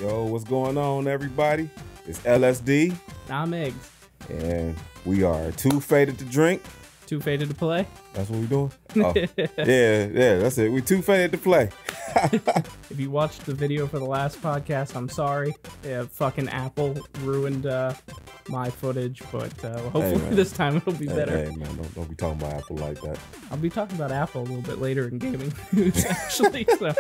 Yo, what's going on, everybody? It's LSD. I'm Eggs. And we are too faded to drink. Too faded to play? That's what we doing? Oh, yeah, that's it. We too faded to play. If you watched the video for the last podcast, I'm sorry. Yeah, fucking Apple ruined my footage, but hopefully this time it'll be better. Hey, man, don't be talking about Apple like that. I'll be talking about Apple a little bit later in gaming news, actually. So,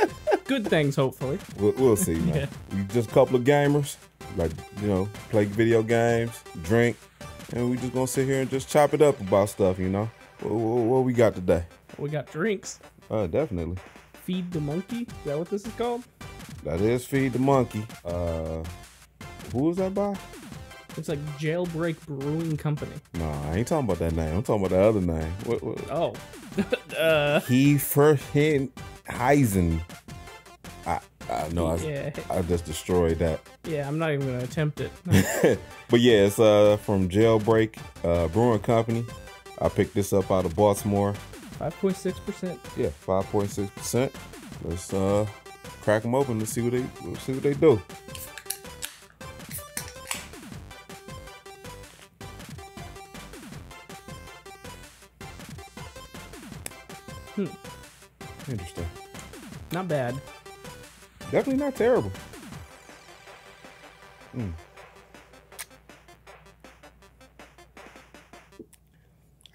good things, hopefully. We'll see, man. Yeah. We just a couple of gamers, like, play video games, drink, and we just gonna sit here and just chop it up about stuff, What we got today? We got drinks. Definitely. Feed the Monkey? Is that what this is called? That is Feed the Monkey. Who was that by? It's like Jailbreak Brewing Company. No, I ain't talking about that name. I'm talking about the other name. What? Oh. Heisen. I know. Yeah. I just destroyed that. Yeah, I'm not even gonna attempt it. But yeah, it's from Jailbreak Brewing Company. I picked this up out of Baltimore. 5.6%. Yeah, 5.6%. Let's crack them open to see what they do. Interesting. Not bad. Definitely not terrible. I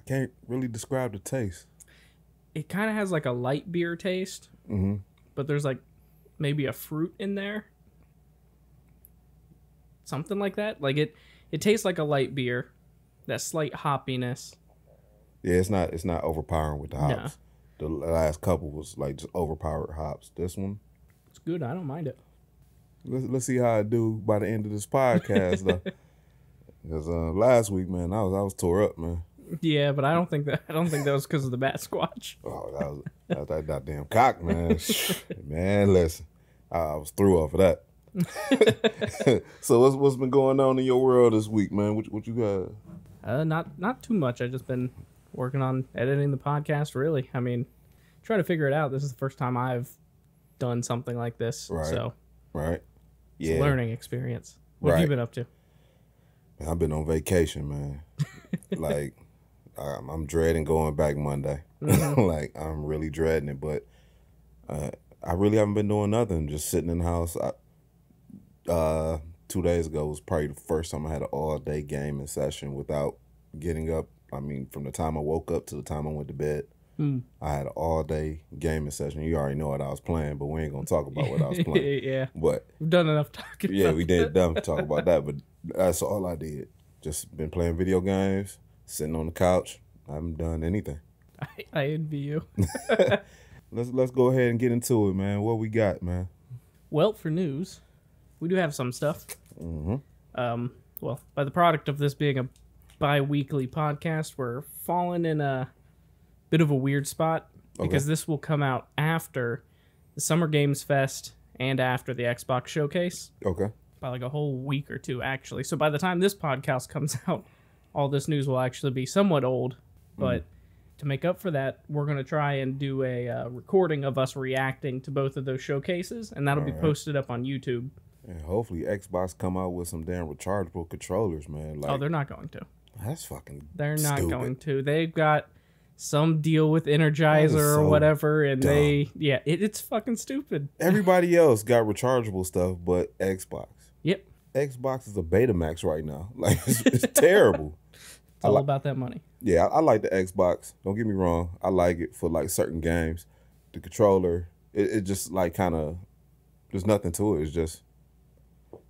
can't really describe the taste. It kind of has like a light beer taste, but there's like maybe a fruit in there. Something like that. Like it tastes like a light beer. That slight hoppiness. Yeah, it's not overpowering with the hops. No. The last couple was like just overpowered hops. This one, it's good. I don't mind it. Let's see how I do by the end of this podcast, though. Because last week, man, I was tore up, man. Yeah, but I don't think that was because of the bat squatch. Oh, that was that goddamn cock, man. Man, listen, I was through off of that. So what's been going on in your world this week, man? What you got? Not too much. I've just been working on editing the podcast, really. I mean, trying to figure it out. This is the first time I've done something like this. Right. So, right. It's Yeah. a learning experience. What have you been up to? Man, I've been on vacation, man. Like, I'm dreading going back Monday. Like, I'm really dreading it, but I really haven't been doing nothing. Just sitting in the house. 2 days ago was probably the first time I had an all-day gaming session without getting up. I mean, from the time I woke up to the time I went to bed, I had an all-day gaming session. You already know what I was playing, but we ain't going to talk about what I was playing. Yeah. But We've done enough talking about we did talk about that, but that's all I did. Just been playing video games, sitting on the couch. I haven't done anything. I envy you. Let's go ahead and get into it, man. What we got, man? Well, for news, we do have some stuff. Well, by the product of this being a bi-weekly podcast, we're falling in a bit of a weird spot because this will come out after the Summer Games Fest and after the Xbox Showcase. Okay. By like a whole week or two, actually. So by the time this podcast comes out, all this news will actually be somewhat old. But to make up for that, we're going to try and do a recording of us reacting to both of those showcases, and that'll be posted up on YouTube. And hopefully Xbox come out with some damn rechargeable controllers, man. Like, They're not going to. That's fucking They're not stupid. going to. They've got some deal with Energizer or whatever, and dumb. It's fucking stupid. Everybody else got rechargeable stuff, but Xbox. Yep. Xbox is a Betamax right now. Like, it's terrible. It's all about that money. Yeah, I like the Xbox. Don't get me wrong. I like it for like certain games. The controller, it just like kind of, there's nothing to it. It's just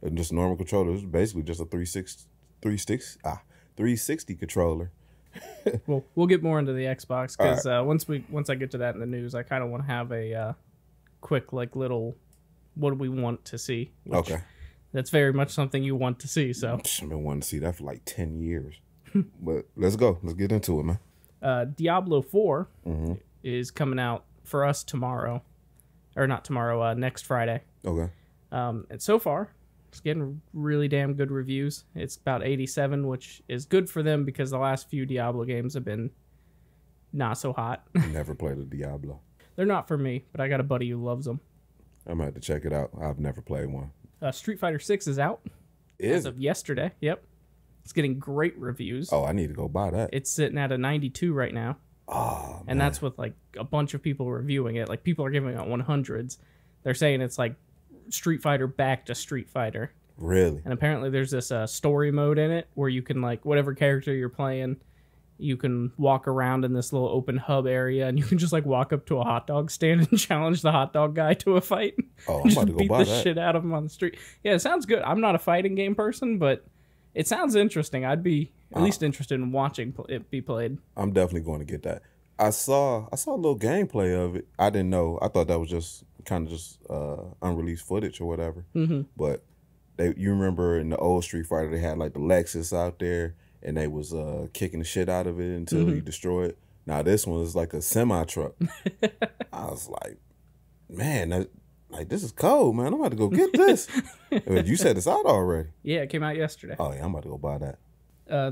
a normal controller. It's basically just a 360 controller. Well, we'll get more into the Xbox because once I get to that in the news, I kind of want to have a quick like little what do we want to see. Okay. That's very much something you want to see. So I've been wanting to see that for like 10 years. But let's go. Let's get into it, man. Diablo 4 is coming out for us tomorrow. Or not tomorrow, next Friday. Okay. And so far, it's getting really damn good reviews. It's about 87, which is good for them because the last few Diablo games have been not so hot. Never played a Diablo. They're not for me, but I got a buddy who loves them. I'm going to have to check it out. I've never played one. Street Fighter 6 is out as of yesterday. Yep. It's getting great reviews. Oh, I need to go buy that. It's sitting at a 92 right now. Oh, and that's with like a bunch of people reviewing it. Like people are giving it 100s. They're saying it's like Street Fighter back to Street Fighter. Really? And apparently there's this story mode in it where you can like whatever character you're playing, you can walk around in this little open hub area and you can just like walk up to a hot dog stand and challenge the hot dog guy to a fight. Oh, I'm about to go buy that. Beat the shit out of him on the street. Yeah, it sounds good. I'm not a fighting game person, but it sounds interesting. I'd be at least interested in watching it be played. I'm definitely going to get that. I saw a little gameplay of it. I didn't know. I thought that was just kind of just unreleased footage or whatever. Mm-hmm. But you remember in the old Street Fighter, they had like the Lexus out there, and they was kicking the shit out of it until you destroy it. Now this one is like a semi truck. I was like, man, this is cold, man. I'm about to go get this. You said it's out already. Yeah, it came out yesterday. Oh yeah, I'm about to go buy that.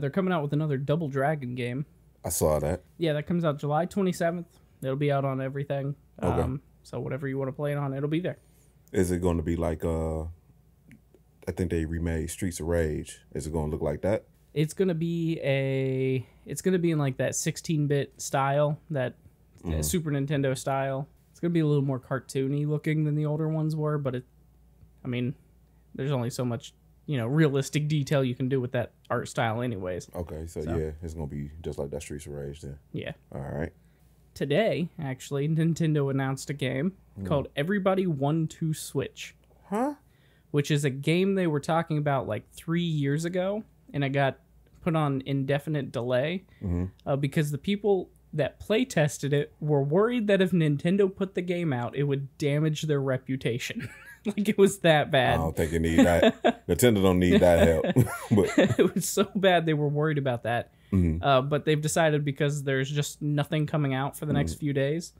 They're coming out with another Double Dragon game. I saw that. Yeah, that comes out July 27th. It'll be out on everything. Okay. So whatever you want to play it on, it'll be there. Is it going to be like I think they remade Streets of Rage. Is it going to look like that? It's gonna be in like that 16-bit style, that Super Nintendo style. It's gonna be a little more cartoony looking than the older ones were, but there's only so much realistic detail you can do with that art style anyways. Okay, so yeah, it's gonna be just like that Streets of Rage then. Yeah. All right. Today, actually, Nintendo announced a game called Everybody 1-2 Switch. Huh? Which is a game they were talking about like 3 years ago, and it got put on indefinite delay because the people that play tested it were worried that if Nintendo put the game out, it would damage their reputation. Like it was that bad. I don't think it need that. Nintendo don't need that help. But it was so bad they were worried about that. But they've decided because there's just nothing coming out for the next few days.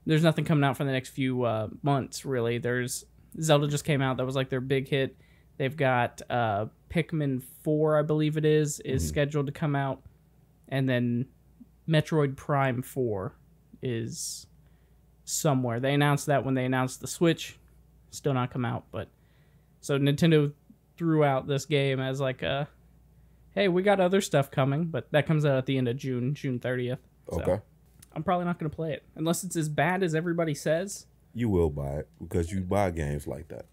There's nothing coming out for the next few months, really. There's Zelda just came out. That was like their big hit. They've got Pikmin 4, I believe it is scheduled to come out. And then Metroid Prime 4 is somewhere. They announced that when they announced the Switch. Still not come out. But so Nintendo threw out this game as like hey, we got other stuff coming. But that comes out at the end of June 30th. So okay. I'm probably not going to play it. Unless it's as bad as everybody says. You will buy it because you buy games like that.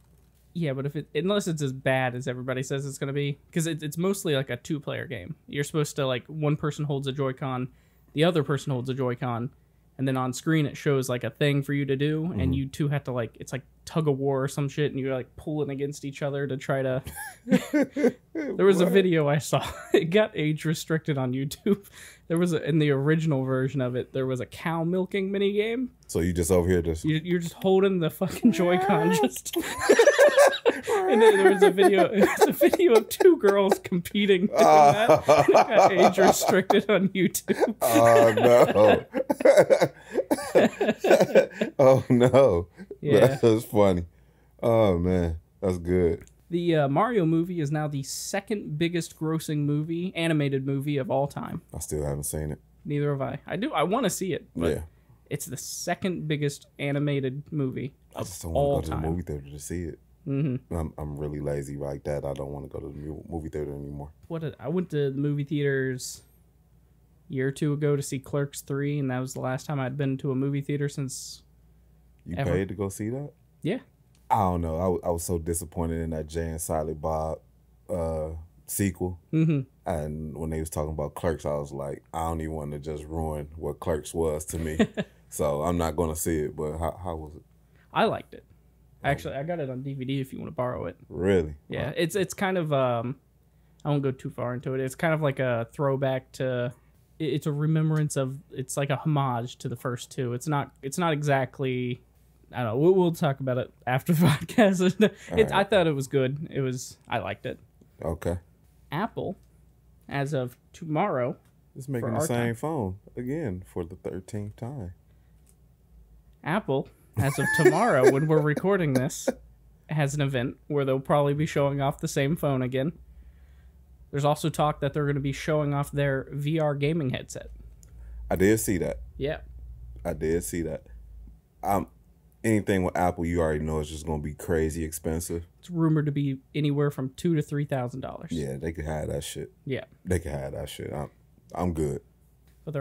Yeah, but unless it's as bad as everybody says it's going to be, because it's mostly like a 2-player game. You're supposed to, like, one person holds a Joy-Con, the other person holds a Joy-Con, and then on screen it shows, like, a thing for you to do, and you two have to, like, it's like tug-of-war or some shit, and you're, like, pulling against each other to try to... There was a video I saw. It got age-restricted on YouTube. There was in the original version of it, there was a cow milking minigame. So you just over here just... You're just holding the fucking Joy-Con just... And then there was a video. It was a video of 2 girls competing doing that. And it got age restricted on YouTube. Oh no! Oh no! Yeah, that's funny. Oh man, that's good. The Mario movie is now the second biggest grossing animated movie of all time. I still haven't seen it. Neither have I. I want to see it. But yeah. It's the second biggest animated movie of all time. I just don't want to go to the movie theater to see it. Mm-hmm. I'm really lazy like that. I don't want to go to the movie theater anymore. I went to the movie theaters a year or 2 ago to see Clerks 3, and that was the last time I'd been to a movie theater since You ever. paid to go see that? Yeah. I don't know. I was so disappointed in that Jay and Silent Bob sequel. And when they was talking about Clerks, I was like, I don't even want to just ruin what Clerks was to me. So I'm not going to see it. But how was it? I liked it. Actually, I got it on DVD if you want to borrow it. Really? Yeah, wow. It's kind of I won't go too far into it. It's kind of like a throwback to. It's a remembrance of. It's like a homage to the first 2. It's not exactly. I don't know. We'll talk about it after the podcast. Right. I thought it was good. I liked it. Okay. Apple, as of tomorrow, it's making the same phone again for the 13th time. Apple, as of tomorrow, when we're recording this, has an event where they'll probably be showing off the same phone again. There's also talk that they're going to be showing off their VR gaming headset. I did see that. Yeah. I did see that. anything with Apple, you already know it's just gonna be crazy expensive. It's rumored to be anywhere from $2,000 to $3,000. Yeah, they could have that shit. Yeah, They could have that shit. I'm good. but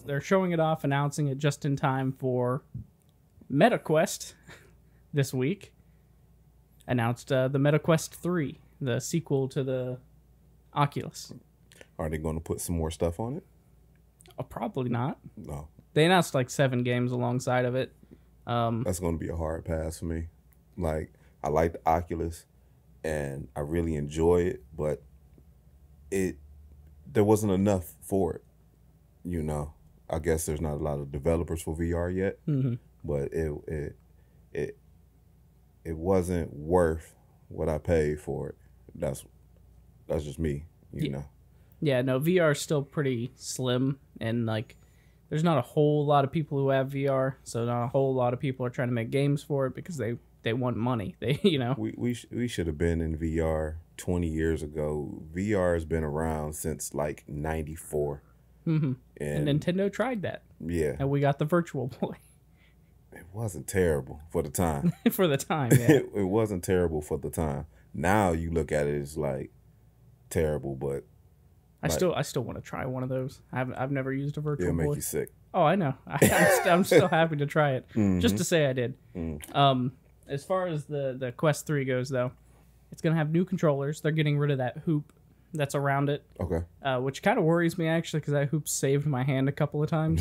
they're showing it off, announcing it just in time for MetaQuest this week. Announced the MetaQuest 3, the sequel to the Oculus. Are they going to put some more stuff on it? Probably not. No. They announced like 7 games alongside of it. That's going to be a hard pass for me. Like, I like the Oculus, and I really enjoy it, but there wasn't enough for it. You know, I guess there's not a lot of developers for VR yet, but it wasn't worth what I paid for it. That's just me, you know. Yeah, no, VR is still pretty slim, and like there's not a whole lot of people who have VR, so not a whole lot of people are trying to make games for it because they want money. They, you know. We should have been in VR 20 years ago. VR has been around since like 94. And Nintendo tried that. Yeah. And we got the Virtual Boy. It wasn't terrible for the time. For the time, yeah. It wasn't terrible for the time. Now you look at it, it's like terrible, but I still want to try one of those. I've never used a Virtual it'll Boy. make you sick. Oh, I know. I'm still happy to try it, just to say I did. As far as the Quest 3 goes, though, it's gonna have new controllers. They're getting rid of that hoop that's around it. Okay. Which kind of worries me actually, because that hoop saved my hand a couple of times.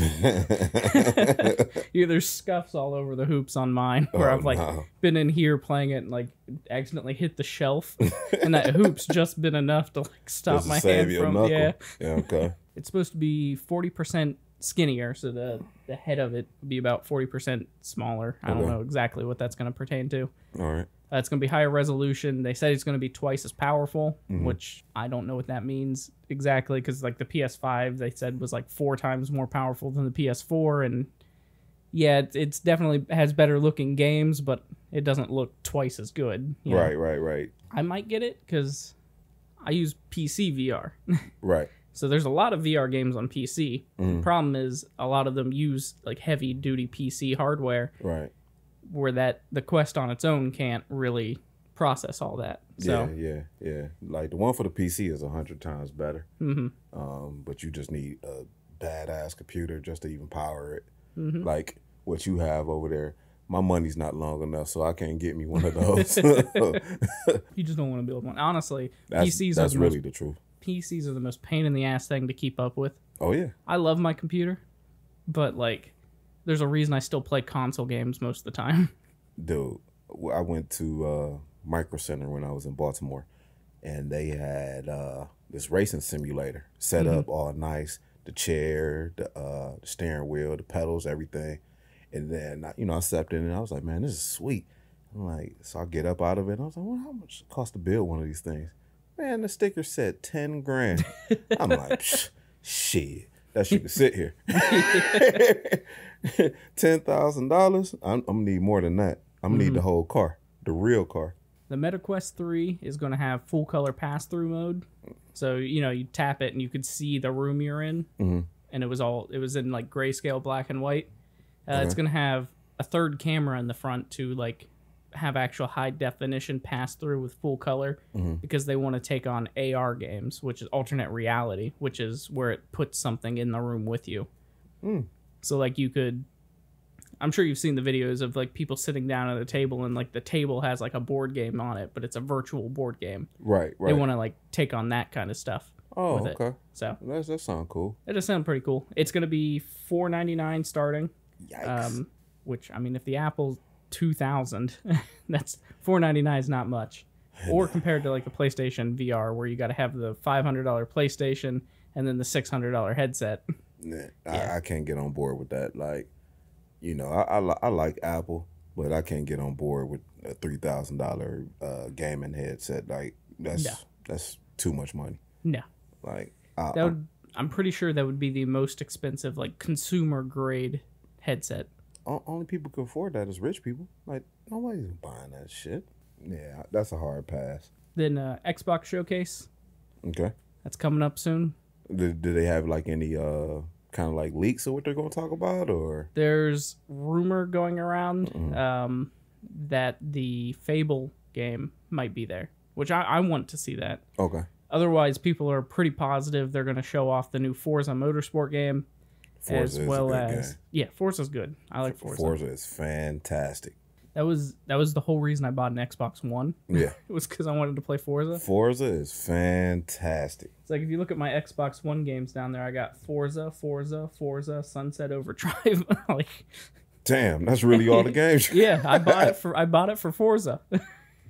There's scuffs all over the hoops on mine where I've like been in here playing it and like accidentally hit the shelf, and that hoop's just been enough to like stop my hand from. Knuckle. Yeah. Yeah. Okay. It's supposed to be 40% skinnier, so the head of it would be about 40% smaller. I don't know exactly what that's going to pertain to. All right. It's going to be higher resolution. They said it's going to be twice as powerful, which I don't know what that means exactly, because like the PS5 they said was like 4 times more powerful than the PS4, and yeah, it's definitely has better looking games, but it doesn't look twice as good. You know? Right. I might get it because I use PC VR. Right. So there's a lot of VR games on PC. The problem is a lot of them use like heavy duty PC hardware. Right. Where the Quest on its own can't really process all that. So Yeah. Like the one for the PC is 100 times better. But you just need a badass computer just to even power it. Like what you have over there. My money's not long enough, so I can't get me one of those. You just don't want to build one. Honestly, that's really the truth. PCs are the most pain in the ass thing to keep up with. Oh yeah. I love my computer, but like there's a reason I still play console games most of the time. Dude, I went to Micro Center when I was in Baltimore, and they had this racing simulator set up all nice. The chair, the steering wheel, the pedals, everything. And then, I stepped in and I was like, man, this is sweet. I'm like, so I get up out of it and I was like, well, how much it cost to build one of these things? Man, the sticker said 10 grand. I'm like, shit, that shit could sit here. $10,000? I'm gonna need more than that. I'm gonna need the whole car, the real car. The MetaQuest 3 is going to have full color pass-through mode. So, you tap it and you could see the room you're in. And it was in like grayscale black and white. It's going to have a third camera in the front to like have actual high definition pass through with full color, because they want to take on AR games, which is alternate reality, which is where it puts something in the room with you. So like I'm sure you've seen the videos of like people sitting down at a table and like the table has like a board game on it, but it's a virtual board game. Right. They want to like take on that kind of stuff. Oh, with okay. It. So that sounds cool. It does sound pretty cool. It's going to be $499 starting. Yikes. Which, I mean, if the Apple's $2,000, that's $499 is not much. Or compared to like the PlayStation VR, where you got to have the $500 PlayStation and then the $600 headset. Nah, I can't get on board with that. Like, I like Apple, but I can't get on board with a $3,000 gaming headset. Like, that's too much money. No. Like, I'm pretty sure that would be the most expensive, like, consumer grade headset. Only people can afford that is rich people. Like, nobody's buying that shit. Yeah, that's a hard pass. Then Xbox Showcase. Okay. That's coming up soon. Do they have like any kind of like leaks of what they're going to talk about, or There's rumor going around that the Fable game might be there, which I want to see that. okay. Otherwise, people are pretty positive they're going to show off the new Forza Motorsport game, Forza as well is a good as game. yeah, Forza's good. I like Forza. Forza is fantastic. That was the whole reason I bought an Xbox One. Yeah, It was because I wanted to play Forza. Forza is fantastic. It's like if you look at my Xbox One games down there, I got Forza, Sunset Overdrive. Like, Damn, that's really all the games. yeah, I bought it for Forza.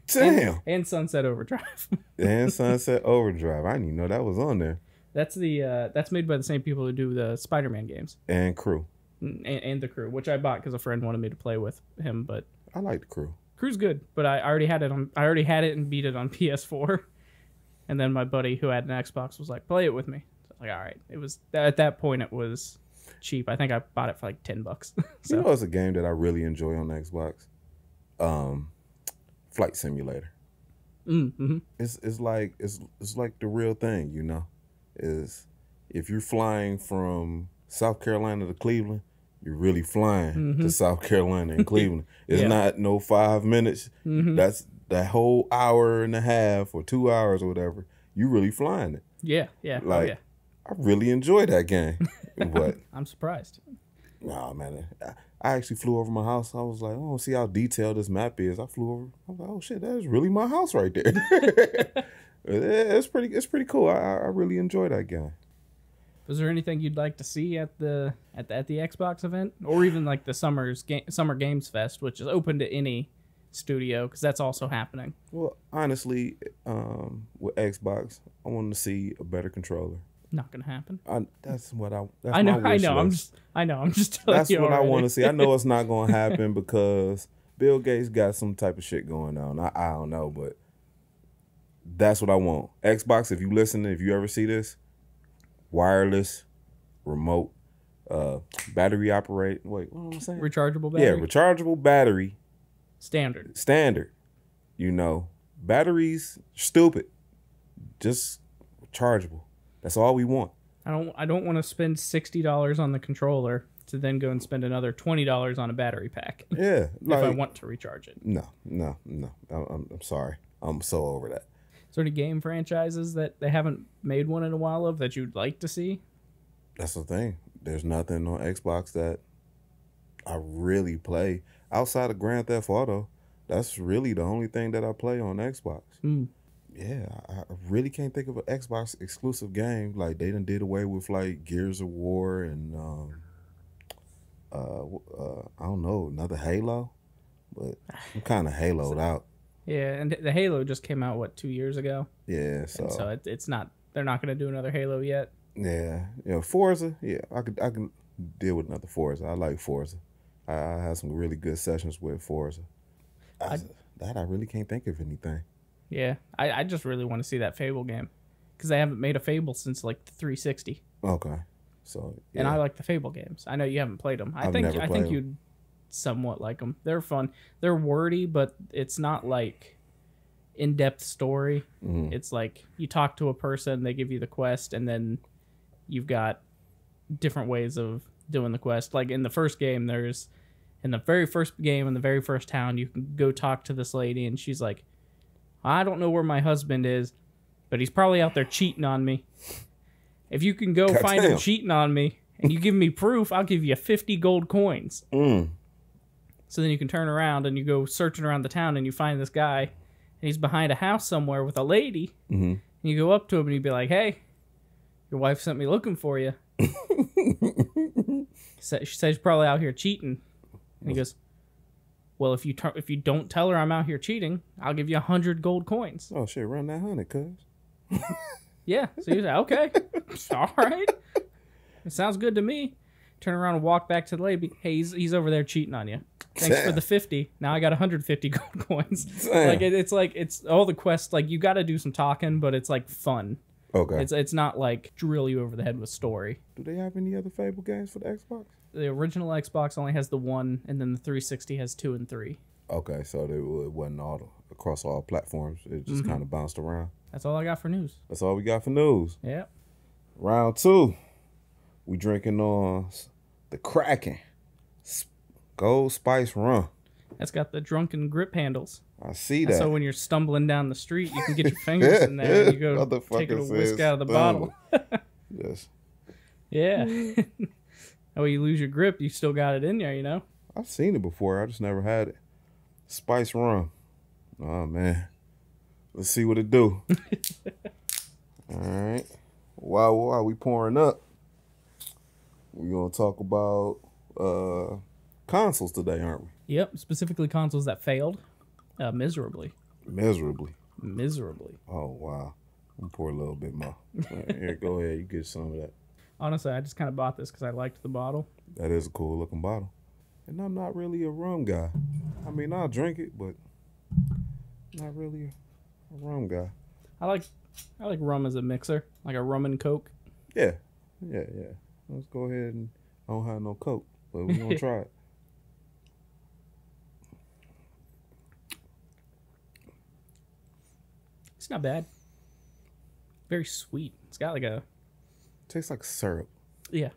Damn. And Sunset Overdrive. And Sunset Overdrive. I didn't even know that was on there. That's made by the same people who do the Spider-Man games And Crew. and the Crew, which I bought because a friend wanted me to play with him. But I like the Crew. Crew's good, but I already had it and beat it on PS4. And then my buddy who had an Xbox was like, "Play it with me." So I was like, all right. It was at that point it was cheap. I think I bought it for like $10. So You know, it's a game that I really enjoy on the Xbox. Flight Simulator. mm-hmm. It's like the real thing, you know. Is if you're flying from South Carolina to Cleveland, you're really flying to South Carolina and Cleveland. It's Yeah. not no 5 minutes. That's that whole hour and a half or 2 hours or whatever. You really flying it. Yeah. Like, Oh, yeah. I really enjoy that game. But I'm surprised. nah, man, I actually flew over my house. I was like, oh, see how detailed this map is. I flew over. I was like, oh shit, that is really my house right there. It's pretty cool. I really enjoy that game. Was there anything you'd like to see at the Xbox event, or even like the Summer Games Fest, which is open to any studio because that's also happening? Well, honestly, with Xbox, I wanted to see a better controller. Not gonna happen. That's my I know. wish I know. list. I'm just telling That's you what I already. want to see. I know it's not going to happen because Bill Gates got some type of shit going on. I don't know, but that's what I want. Xbox, if you listen, if you ever see this, wireless, remote, battery operate. Wait, what am I saying? Rechargeable battery. Yeah, rechargeable battery. Standard. You know, batteries, stupid. Just rechargeable. That's all we want. I don't want to spend $60 on the controller to then go and spend another $20 on a battery pack Yeah. if I want to recharge it. No. I'm sorry. I'm so over that. Is there any game franchises that they haven't made one in a while of that you'd like to see? That's the thing. There's nothing on Xbox that I really play outside of Grand Theft Auto. That's really the only thing that I play on Xbox. Yeah, I really can't think of an Xbox exclusive game. Like, they done did away with like Gears of War and I don't know, another Halo. But I'm kind of Haloed out. Yeah, and the Halo just came out 2 years ago. Yeah, so, And so it's not. They're not going to do another Halo yet. yeah, Forza. Yeah, I can deal with another Forza. I like Forza. I had some really good sessions with Forza. I really can't think of anything. Yeah, I just really want to see that Fable game because they haven't made a Fable since like the 360. Okay, so yeah. And I like the Fable games. I know you haven't played them. I I've think never played 'em. you'd somewhat like them. They're fun. They're wordy, but it's not like in-depth story. It's like you talk to a person, they give you the quest, and then you've got different ways of doing the quest. Like in the first game, in the very first game in the very first town, you can go talk to this lady, and she's like, I don't know where my husband is, but he's probably out there cheating on me. If you can go find him cheating on me and you give me proof, I'll give you 50 gold coins. So then you can turn around and you go searching around the town and you find this guy and he's behind a house somewhere with a lady. And you go up to him and you'd be like, hey, your wife sent me looking for you. She says she's probably out here cheating. And he goes, well, if you don't tell her I'm out here cheating, I'll give you 100 gold coins. Oh shit, run that 100, cuz. Yeah. So he's like, okay, all right. It sounds good to me. Turn around and walk back to the lady. Hey, he's over there cheating on you. Thanks for the 50. Now I got 150 gold coins. Like it's all the quests. Like you got to do some talking, but it's like fun. Okay. It's not like drill you over the head with story. Do they have any other Fable games for the Xbox? The original Xbox only has the 1, and then the 360 has 2 and 3. Okay, so it wasn't across all platforms. It just kind of bounced around. That's all I got for news. That's all we got for news. Yep. Round 2. We drinking on the Kraken Gold Spice Rum. That's got the drunken grip handles. I see that. So when you're stumbling down the street, you can get your fingers in there and you go take a whisk out of the bottle. Yes. Yeah. That way you lose your grip, you still got it in there, you know? I've seen it before. I just never had it. Spice Rum. Oh, man. Let's see what it do. All right. While we pouring up, we're going to talk about consoles today, aren't we? Yep, specifically consoles that failed miserably. Miserably. Oh, wow. I'm going to pour a little bit more. Here, go ahead. You get some of that. Honestly, I just kind of bought this because I liked the bottle. That is a cool looking bottle. And I'm not really a rum guy. I mean, I'll drink it, but not really a rum guy. I like rum as a mixer, like a rum and Coke. Yeah. Let's go ahead and I don't have no Coke, but we're going to try it. It's not bad. Very sweet. It's got like a... Tastes like syrup. Yeah,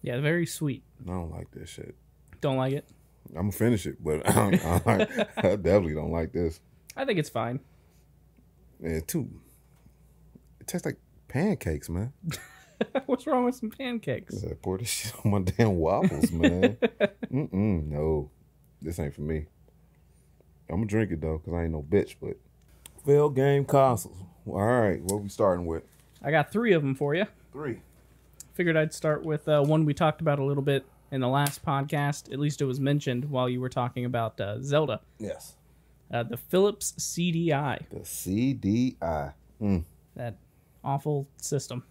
very sweet. I don't like this shit. Don't like it? I'm going to finish it, but I definitely don't like this. I think it's fine. Yeah, it tastes like pancakes, man. What's wrong with some pancakes? Yeah, pour this shit on my damn waffles, man. No. This ain't for me. I'm going to drink it, though, because I ain't no bitch, but... Failed game consoles. All right, what we starting with? I got 3 of them for you. 3. Figured I'd start with one we talked about a little bit in the last podcast. At least it was mentioned while you were talking about Zelda. Yes. The Philips CDI. The CDI. That awful system.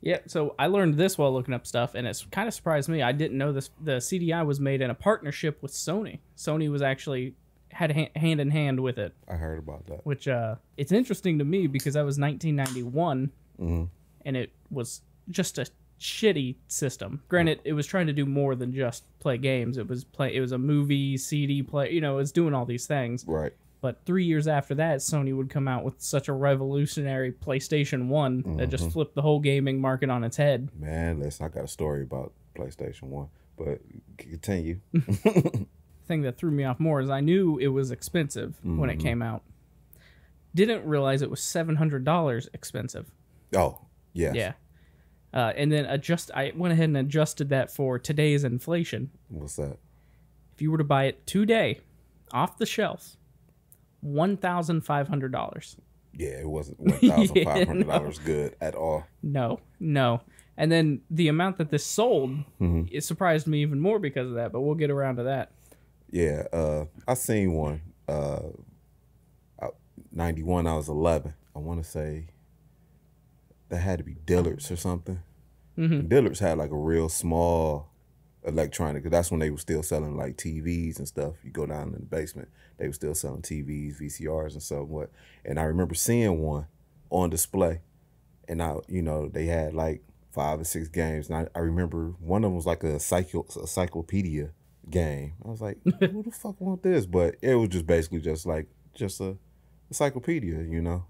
Yeah, so I learned this while looking up stuff, and it's kind of surprised me. I didn't know this. The CDI was made in a partnership with Sony. Sony was actually... had hand in hand with it. I heard about that. Which, it's interesting to me because that was 1991, and it was just a shitty system. Granted, it was trying to do more than just play games. It was a movie, CD play, it was doing all these things. Right. But 3 years after that, Sony would come out with such a revolutionary PlayStation 1 that just flipped the whole gaming market on its head. Man, listen, I got a story about PlayStation 1, but continue. Thing that threw me off more is I knew it was expensive when it came out. Didn't realize it was $700 expensive. Oh, yes. Yeah. And then I went ahead and adjusted that for today's inflation. What's that? If you were to buy it today, off the shelf, $1,500. Yeah, it wasn't $1,500 good at all. No. And then the amount that this sold, it surprised me even more because of that, but we'll get around to that. Yeah, I seen one. 91, I was 11. I want to say that had to be Dillard's or something. Dillard's had like a real small electronic, because that's when they were still selling like TVs and stuff. You go down in the basement, they were still selling TVs, VCRs and so what. And I remember seeing one on display, and they had like 5 or 6 games. And I remember one of them was like a encyclopedia game. I was like, who the fuck want this? But it was just basically just a encyclopedia,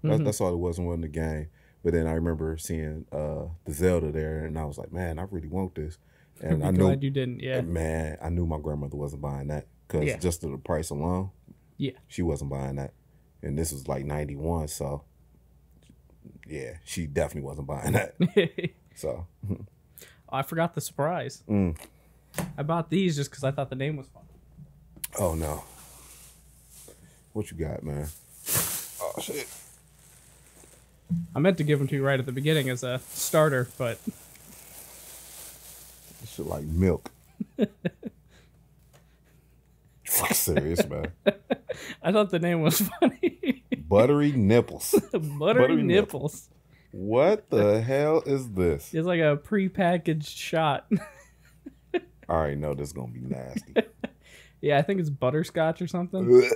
That's all it was. It wasn't a game. But then I remember seeing the Zelda there, and I was like, man, I really want this. And I knew, glad you didn't. Yeah, man, I knew my grandmother wasn't buying that because just to the price alone, she wasn't buying that. And this was like 91, so yeah, she definitely wasn't buying that. So I forgot the surprise. I bought these just because I thought the name was fun. Oh no, what you got, man? Oh shit. I meant to give them to you right at the beginning as a starter, but this shit like milk. Fuck serious, man. I thought the name was funny. Buttery nipples. Buttery nipples. What the hell is this? It's like a pre-packaged shot. I already know this is gonna be nasty. Yeah, I think it's butterscotch or something.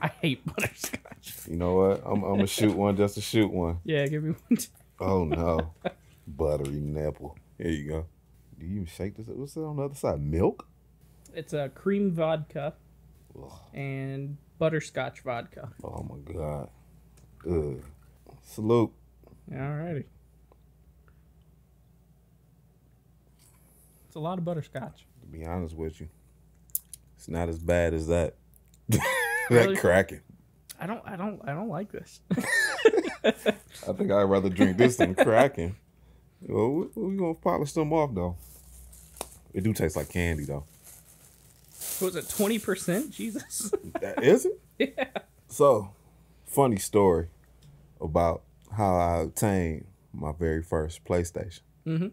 I hate butterscotch. You know what? I'm gonna shoot one just to shoot one. Yeah, give me one. Oh no, buttery nipple. Here you go. Do you even shake this? What's that on the other side? Milk? It's a cream vodka and butterscotch vodka. Oh my god. Ugh. Salute. Alrighty. It's a lot of butterscotch. To be honest with you, it's not as bad as that. Really? That cracking. I don't like this. I think I'd rather drink this than cracking. Well, we're gonna polish them off though. It do taste like candy though. What was it, 20%? Jesus. Is it? Yeah. So, funny story about how I obtained my very first PlayStation. Mm-hmm.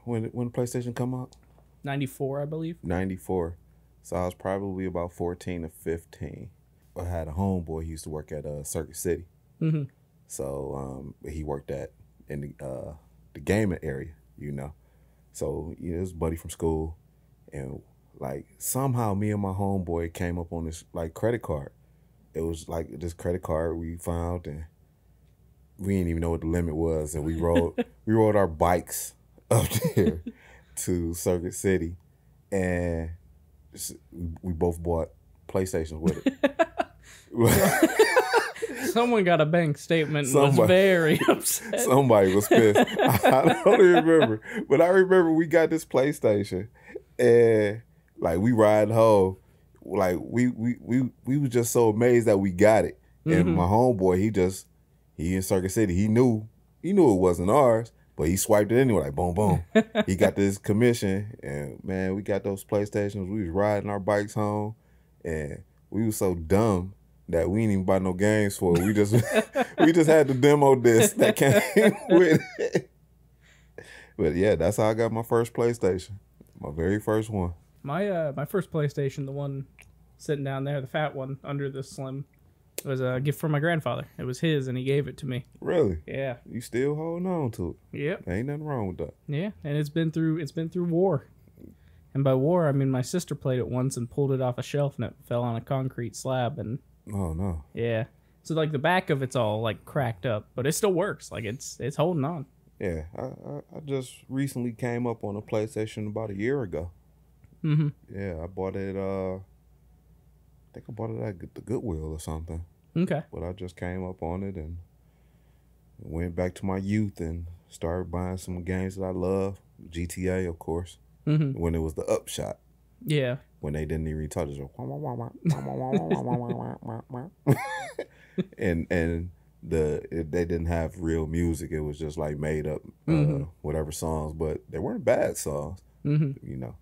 When PlayStation come out? 94, I believe. 94. So I was probably about 14 or 15. I had a homeboy. He used to work at Circuit City. Mm-hmm. So he worked in the gaming area, you know. So it was a buddy from school, and like somehow me and my homeboy came up on this like credit card. It was like this credit card we found, and we didn't even know what the limit was, and we rode our bikes up there to Circuit City, and we both bought PlayStations with it. Someone got a bank statement and was very upset. Somebody was pissed. I don't even remember. But I remember we got this PlayStation and like we ride home. Like we was just so amazed that we got it. And my homeboy, he in Circuit City. He knew it wasn't ours, but he swiped it anyway, like boom, boom. He got this commission, and man, we got those PlayStations. We was riding our bikes home, and we was so dumb that we didn't even buy no games for it. We just had the demo disc that came with it. But yeah, that's how I got my first PlayStation. My very first one. My first PlayStation, the one sitting down there, the fat one under the slim, was a gift from my grandfather. It was his, and he gave it to me. Really? Yeah. You still holding on to it? Yep. Ain't nothing wrong with that. Yeah, and it's been through war. And by war, I mean my sister played it once and pulled it off a shelf, and it fell on a concrete slab, and oh no. Yeah. So like the back of it's all like cracked up, but it still works. Like it's holding on. Yeah, I just recently came up on a PlayStation about a year ago. Mm-hmm. Yeah, I bought it. I think I bought it at the Goodwill or something. Okay. But I just came up on it and went back to my youth and started buying some games that I love. GTA, of course. Mm-hmm. When it was the Upshot. Yeah. When they didn't even touch it. and they didn't have real music. It was just like made up whatever songs, but they weren't bad songs. Mm-hmm. You know.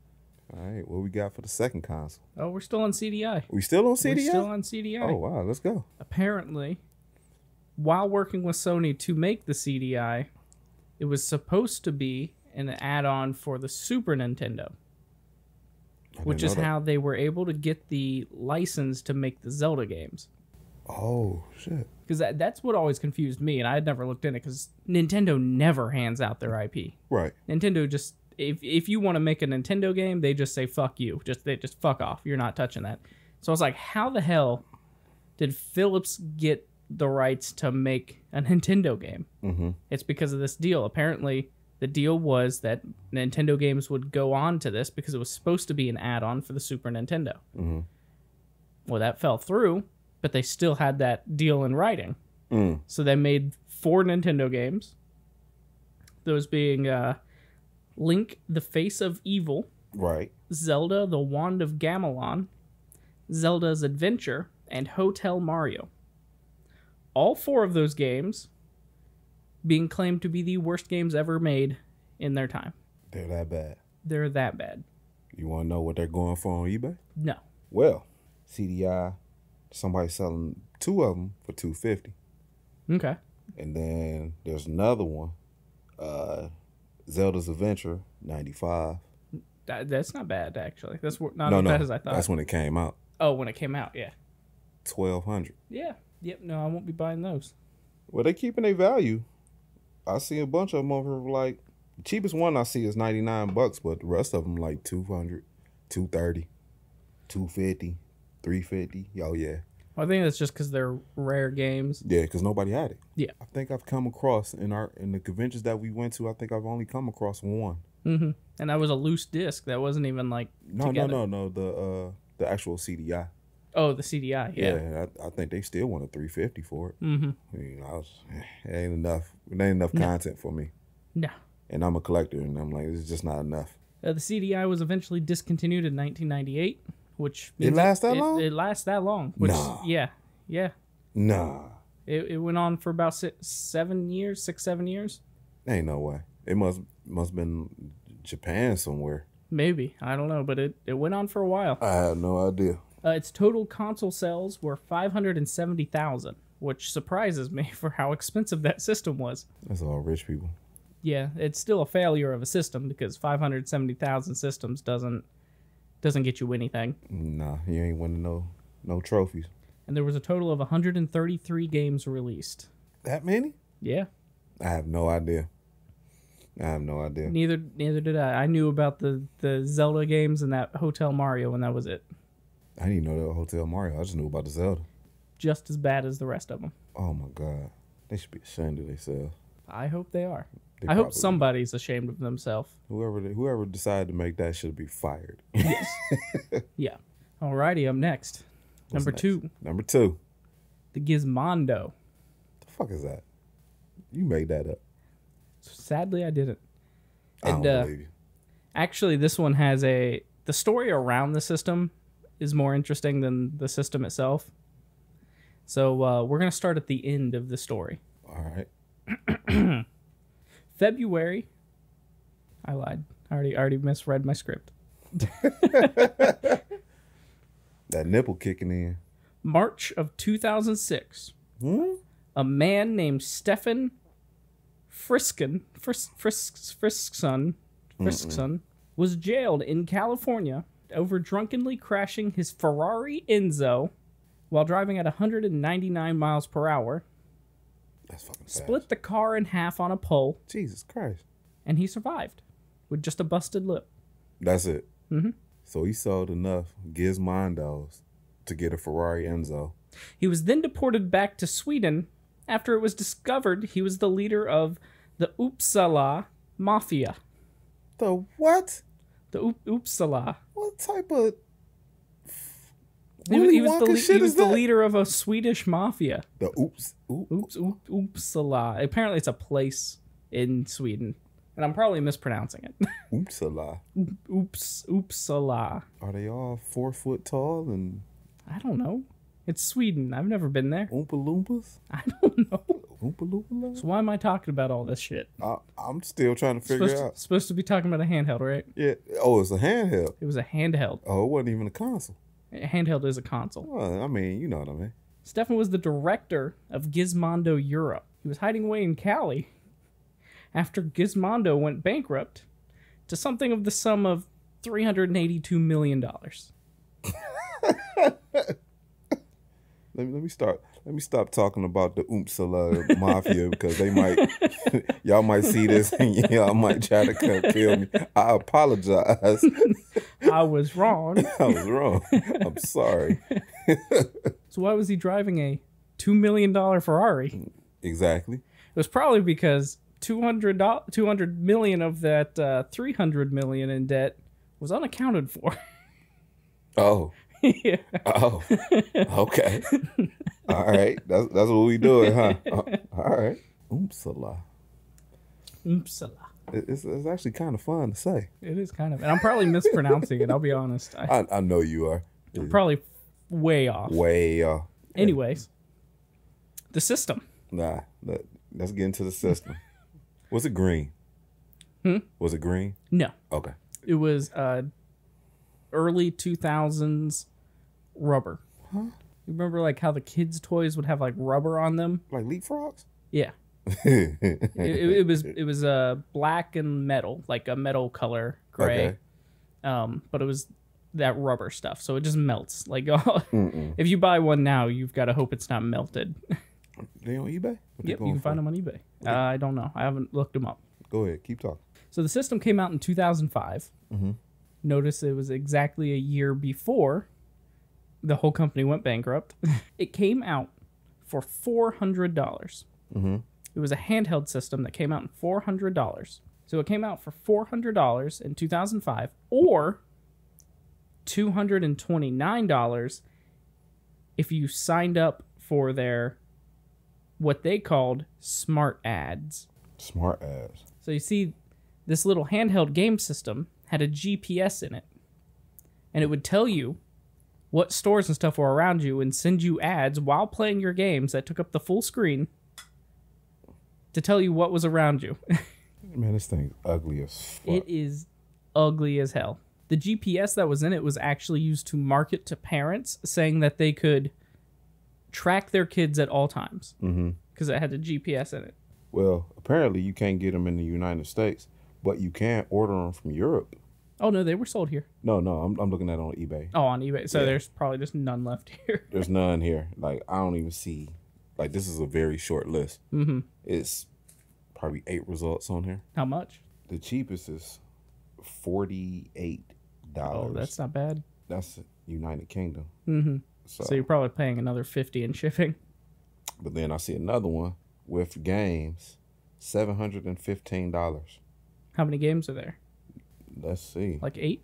All right, what we got for the second console? Oh, we're still on CDI. We still on CDI? We're still on CDI. Oh, wow, let's go. Apparently, while working with Sony to make the CDI, it was supposed to be an add-on for the Super Nintendo, which is how they were able to get the license to make the Zelda games. Oh, shit. Because that's what always confused me, and I had never looked in it, because Nintendo never hands out their IP. Right. Nintendo just... If you want to make a Nintendo game, they just say, fuck you. They just fuck off. You're not touching that. So I was like, how the hell did Philips get the rights to make a Nintendo game? Mm-hmm. It's because of this deal. Apparently, the deal was that Nintendo games would go on to this because it was supposed to be an add-on for the Super Nintendo. Mm-hmm. Well, that fell through, but they still had that deal in writing. Mm. So they made 4 Nintendo games. Those being... Link, the Face of Evil. Right. Zelda, the Wand of Gamelon. Zelda's Adventure. And Hotel Mario. All 4 of those games being claimed to be the worst games ever made in their time. They're that bad. They're that bad. You want to know what they're going for on eBay? No. Well, CDI, somebody's selling 2 of them for $250. Okay. And then there's another one. Zelda's Adventure, $95. That's not bad, actually. That's not as bad as I thought. That's when it came out. Oh, when it came out, yeah. $1,200. Yeah. Yep, no, I won't be buying those. Well, they keeping their value. I see a bunch of them over like, the cheapest one I see is $99, but the rest of them like $200, $230, $250, $350. Oh, yeah. Well, I think that's just because they're rare games. Yeah, because nobody had it. Yeah. I think I've come across, in the conventions that we went to, I think I've only come across one. Mm-hmm. And that was a loose disc. That wasn't even like together. No. The actual CDI. Oh, the CDI. Yeah. Yeah, I think they still wanted $350 for it. Mm-hmm. I mean, it ain't enough. It ain't enough content for me. No. And I'm a collector, and I'm like, it's just not enough. The CDI was eventually discontinued in 1998, which means It lasts that long? It lasts that long. Which, Nah. Yeah. Nah. It went on for about 7 years. Ain't no way. It must been Japan somewhere. Maybe. I don't know, but it went on for a while. I have no idea. Its total console sales were 570,000, which surprises me for how expensive that system was. That's all rich people. Yeah, it's still a failure of a system because 570,000 systems doesn't get you anything. Nah, you ain't winning no trophies. And there was a total of 133 games released. That many? Yeah. I have no idea. Neither did I. I knew about the Zelda games and that Hotel Mario, and that was it. I didn't even know that Hotel Mario. I just knew about the Zelda. Just as bad as the rest of them. Oh my God. They should be ashamed of themselves. I hope they are. They I hope probably- somebody's ashamed of themselves. Whoever decided to make that should be fired. Yes. Yeah. Alrighty, up next. What's Number next? 2. Number 2. The Gizmondo. The fuck is that? You made that up. Sadly, I didn't. I don't believe you. Actually, this one has the story around the system is more interesting than the system itself. So we're going to start at the end of the story. All right. February. I lied. I already misread my script. That nipple kicking in. March of 2006. A man named Stefan Friskson was jailed in California over drunkenly crashing his Ferrari Enzo while driving at 199 miles per hour. That's fucking fast. Split the car in half on a pole, Jesus Christ. and he survived with just a busted lip. That's it. Mm-hmm. So he sold enough Gizmondos to get a Ferrari Enzo. He was then deported back to Sweden after it was discovered he was the leader of the Uppsala Mafia. The what? The Uppsala. What type of He Willy was Wonka shit he was is the that? leader of a Swedish mafia. The Uppsala. Apparently, it's a place in Sweden, and I'm probably mispronouncing it. Uppsala. Uppsala. Are they all 4 foot tall and I don't know. It's Sweden. I've never been there. Oompa Loompas? I don't know. Oompa Loompa? So why am I talking about all this shit? I'm still trying to figure out. Supposed to be talking about a handheld, right? Yeah. Oh, it's a handheld. It was a handheld. Oh, it wasn't even a console. A handheld is a console. Well, I mean, you know what I mean. Stefan was the director of Gizmondo Europe. He was hiding away in Cali after Gizmondo went bankrupt to something of the sum of $382 million. Let me stop talking about the Uppsala Mafia because they might y'all might see this and y'all might try to come kill me. I apologize. I was wrong. I was wrong. I'm sorry. So why was he driving a $2 million Ferrari? Exactly. It was probably because $200 million of that $300 million in debt was unaccounted for. Oh. Yeah. Oh. Okay. All right. That's what we doing, huh? All right. Uppsala. Uppsala. It's actually kind of fun to say. It is kind of, and I'm probably mispronouncing it. I'll be honest. I know you are. I'm probably way off. Way off. Anyways, the system. Nah. Let's get into the system. Was it green? Was it green? No, Okay. it was early 2000s rubber. Huh? You remember like how the kids' toys would have like rubber on them? Like leapfrogs? Yeah. It was black and metal, like a metal color, gray. Okay. But it was that rubber stuff, so it just melts. Like if you buy one now, you've got to hope it's not melted. They on eBay? Yep, you can find them on eBay. I don't know. I haven't looked them up. Go ahead, keep talking. So the system came out in 2005. Mm-hmm. Notice it was exactly a year before the whole company went bankrupt. It came out for $400. Mm-hmm. It was a handheld system that came out in $400. So it came out for $400 in 2005 or $229 if you signed up for their what they called smart ads. Smart ads. So you see this little handheld game system had a GPS in it. And it would tell you what stores and stuff were around you and send you ads while playing your games that took up the full screen to tell you what was around you. Man, this thing's ugly as fuck. It is ugly as hell. The GPS that was in it was actually used to market to parents, saying that they could track their kids at all times because it had a GPS in it. Well, apparently you can't get them in the United States, but you can order them from Europe. Oh, no, they were sold here. No, I'm looking at it on eBay. Oh, on eBay. So there's probably just none left here. There's none here. Like, I don't even see. Like, this is a very short list. It's probably 8 results on here. How much? The cheapest is $48. Oh, that's not bad. That's United Kingdom. So you're probably paying another $50 in shipping. But then I see another one with games, $715. How many games are there? Let's see. Like 8?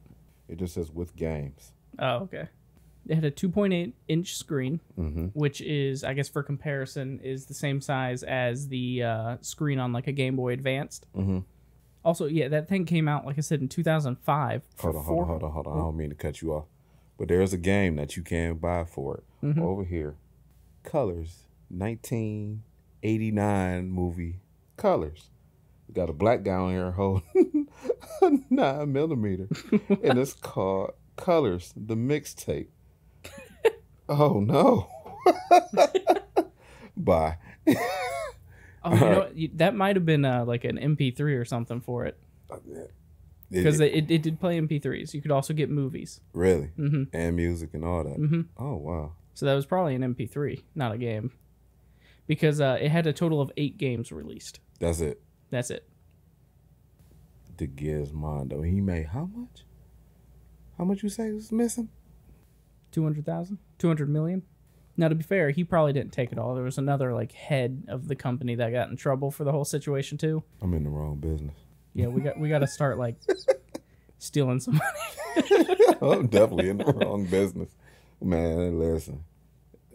It just says with games. Oh, okay. It had a 2.8-inch screen, which is, I guess for comparison, is the same size as the screen on like a Game Boy Advanced. Also, yeah, that thing came out, like I said, in 2005. Hold on. I don't mean to cut you off. But there's a game that you can buy for it over here. Colors, 1989 movie Colors. We got a black guy on here holding a 9mm, and it's called Colors, the mixtape. Oh no! Bye. Oh, you know what? That might have been like an MP3 or something for it. Because it did play MP3s. You could also get movies. Really? And music and all that. Oh, wow. So that was probably an MP3, not a game. Because it had a total of 8 games released. That's it. That's it. The Gizmondo. He made how much? How much you say was missing? 200,000? 200 million? Now, to be fair, he probably didn't take it all. There was another like head of the company that got in trouble for the whole situation too. I'm in the wrong business. Yeah, we got to start like stealing some money. I'm definitely in the wrong business, man. Listen,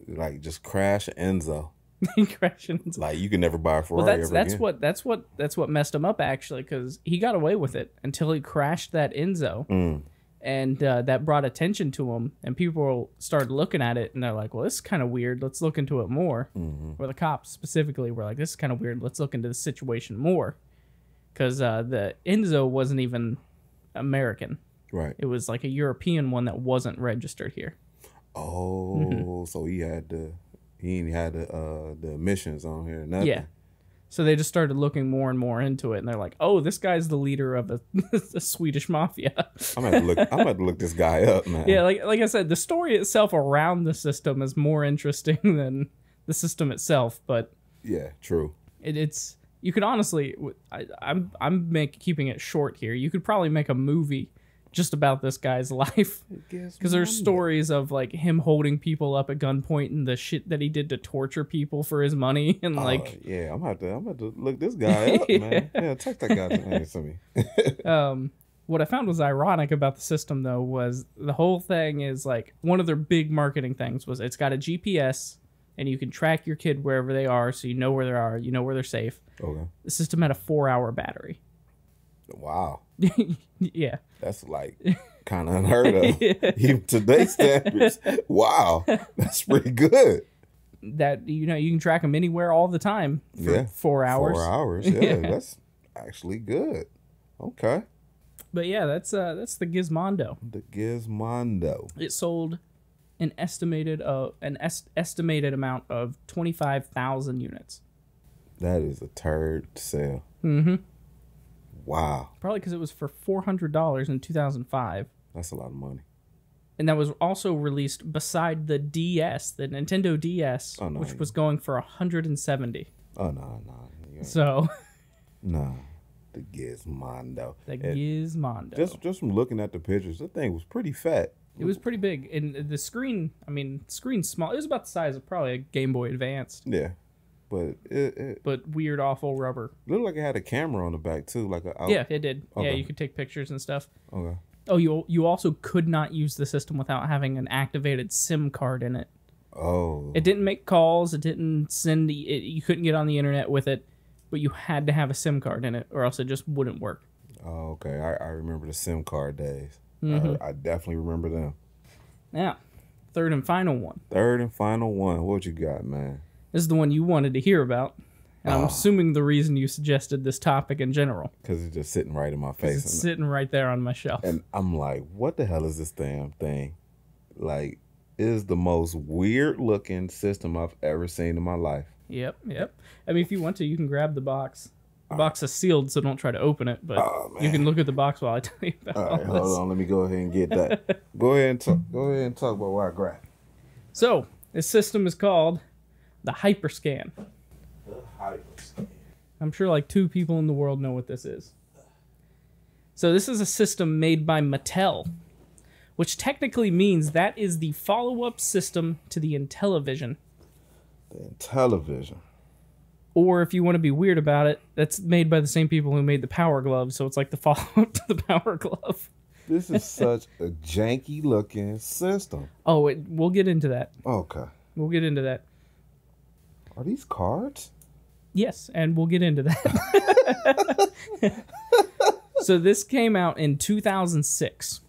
like just crash Enzo. Crashing. Like you can never buy a Ferrari ever again. That's what messed him up actually, because he got away with it until he crashed that Enzo. And that brought attention to him, and people started looking at it, and they're like, well, this is kind of weird. Let's look into it more. Or the cops specifically were like, this is kind of weird. Let's look into the situation more. Because the Enzo wasn't even American. Right. It was like a European one that wasn't registered here. Oh, so he ain't had the emissions on here. Nothing. Yeah. So they just started looking more and more into it, and they're like, "Oh, this guy's the leader of a Swedish mafia." I'm gonna have to look this guy up, man. Yeah, like I said, the story itself around the system is more interesting than the system itself. But yeah, true. It's you could honestly, I'm keeping it short here. You could probably make a movie just about this guy's life, because there's stories of like him holding people up at gunpoint and the shit that he did to torture people for his money, and like yeah, I'm about to look this guy up, man. Yeah, text that guy to me. What I found was ironic about the system though was the whole thing is like one of their big marketing things was it's got a GPS and you can track your kid wherever they are, so you know where they are, you know where they're safe. Okay. The system had a 4-hour battery. Wow. Yeah. That's like kind of unheard of. Even today's standards. Wow. That's pretty good. That, you know, you can track them anywhere all the time for 4 hours. 4 hours. Yeah, that's actually good. Okay. But yeah, that's the Gizmondo. The Gizmondo. It sold an estimated amount of 25,000 units. That is a turd sale. Wow. Probably because it was for $400 in 2005. That's a lot of money. And that was also released beside the DS, the Nintendo DS, which was going for $170. Oh, no. So. No. The Gizmondo. The Gizmondo. Just from looking at the pictures, the thing was pretty fat. It was pretty big. And the screen, screen's small. It was about the size of probably a Game Boy Advanced. Yeah. But weird, awful rubber. Looked like it had a camera on the back too, yeah, it did. Okay. Yeah, you could take pictures and stuff. Okay. Oh, you also could not use the system without having an activated SIM card in it. Oh. It didn't make calls. It didn't send. You couldn't get on the internet with it, but you had to have a SIM card in it, or else it just wouldn't work. Oh, okay. I remember the SIM card days. Mm-hmm. I definitely remember them. Now, third and final one. Third and final one. What you got, man? This is the one you wanted to hear about. And I'm assuming the reason you suggested this topic in general. Because it's just sitting right in my face. It's sitting right there on my shelf. And I'm like, what the hell is this damn thing? Like, it is the most weird looking system I've ever seen in my life. Yep. I mean, if you want to, you can grab the box. The box is sealed, so don't try to open it. But you can look at the box while I tell you about all right, this. Hold on. Let me go ahead and get that. Go ahead and talk about what I grabbed. So, this system is called the Hyperscan. The Hyperscan. I'm sure like 2 people in the world know what this is. So this is a system made by Mattel, which technically means that is the follow-up system to the Intellivision. The Intellivision. Or if you want to be weird about it, that's made by the same people who made the Power Glove, so it's like the follow-up to the Power Glove. This is such a janky-looking system. Oh, we'll get into that. Okay. We'll get into that. Are these cards? Yes, and we'll get into that. So this came out in 2006.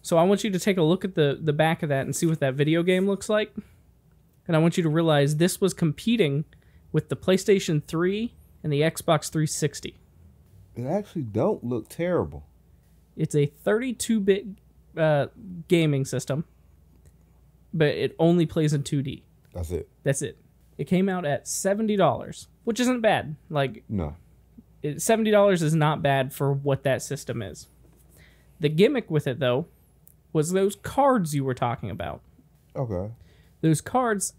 So I want you to take a look at the back of that and see what that video game looks like. And I want you to realize this was competing with the PlayStation 3 and the Xbox 360. It actually don't look terrible. It's a 32-bit gaming system, but it only plays in 2D. That's it. That's it. It came out at $70, which isn't bad. Like, no. $70 is not bad for what that system is. The gimmick with it, though, was those cards you were talking about. Okay. Those cards,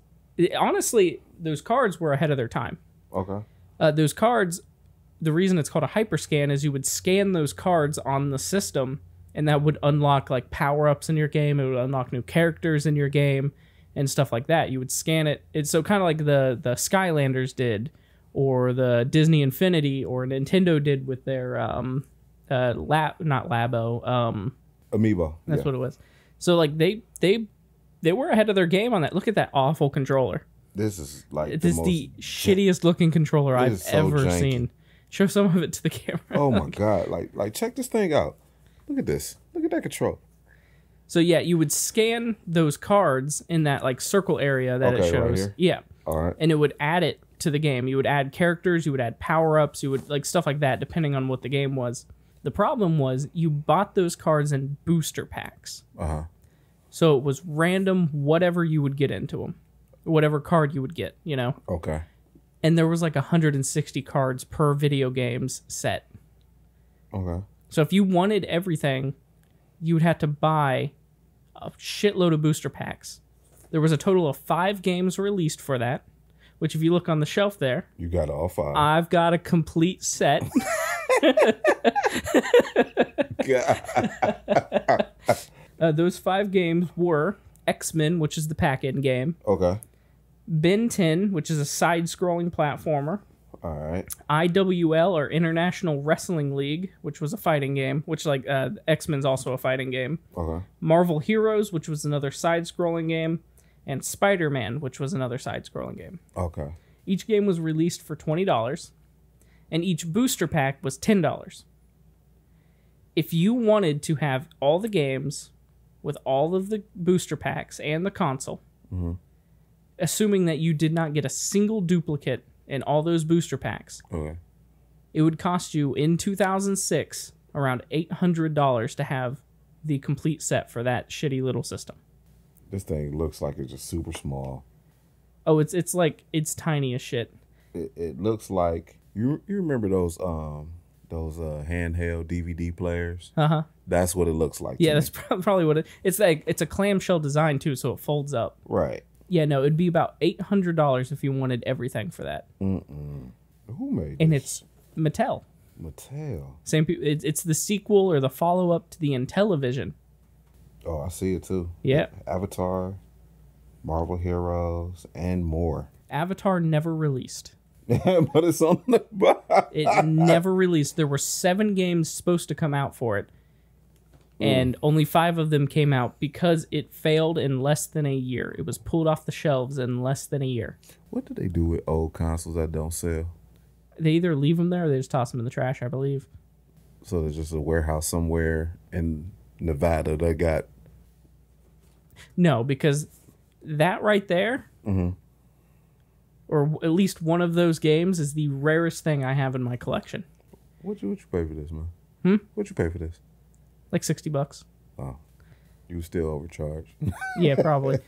honestly, those cards were ahead of their time. Okay. Those cards, the reason it's called a hyperscan is you would scan those cards on the system, and that would unlock like power-ups in your game. It would unlock new characters in your game and stuff like that. You would scan it. It's so kind of like the Skylanders did, or the Disney Infinity, or Nintendo did with their not Labo, Amiibo. That's what it was. So like they were ahead of their game on that. Look at that awful controller. This is like the shittiest looking controller I've ever janky. seen. Show some of it to the camera. Oh my god! Like check this thing out. Look at this. Look at that control. So yeah, you would scan those cards in that like circle area that it shows. Right here? Yeah. All right. And it would add it to the game. You would add characters, you would add power-ups, you would like stuff like that depending on what the game was. The problem was you bought those cards in booster packs. Uh-huh. So it was random whatever you would get into them. Whatever card you would get, you know. Okay. And there was like 160 cards per video games set. Okay. So if you wanted everything, you would have to buy a shitload of booster packs. There was a total of 5 games released for that, which if you look on the shelf there, You got all 5. I've got a complete set. Those 5 games were X-Men, which is the pack-in game. Okay. Ben 10, which is a side-scrolling platformer. All right. IWL, or International Wrestling League, which was a fighting game, which like X-Men's also a fighting game. Okay. Marvel Heroes, which was another side-scrolling game, and Spider-Man, which was another side-scrolling game. Okay. Each game was released for $20, and each booster pack was $10. If you wanted to have all the games with all of the booster packs and the console, assuming that you did not get a single duplicate in all those booster packs, Okay. it would cost you in 2006 around $800 to have the complete set for that shitty little system. This thing looks like it's just super small. Oh, it's like it's tiny as shit. It looks like you remember those handheld DVD players? Uh-huh. That's what it looks like. Yeah, to that's probably what it's like. It's a clamshell design too, so it folds up. Right. Yeah, no, it'd be about $800 if you wanted everything for that. Who made And this? it's Mattel. Mattel. Same people. It's the sequel or the follow-up to the Intellivision. Oh, I see it too. Yeah. Avatar, Marvel Heroes, and more. Avatar never released. But it's on the box. It never released. There were 7 games supposed to come out for it, and only 5 of them came out because it failed in less than a year. It was pulled off the shelves in less than a year. What do they do with old consoles that don't sell? They either leave them there or they just toss them in the trash, I believe. So there's just a warehouse somewhere in Nevada that got... No, because that right there, or at least one of those games, is the rarest thing I have in my collection. What you pay for this, man? What you pay for this? Like $60. Oh, you still overcharged. Yeah, probably.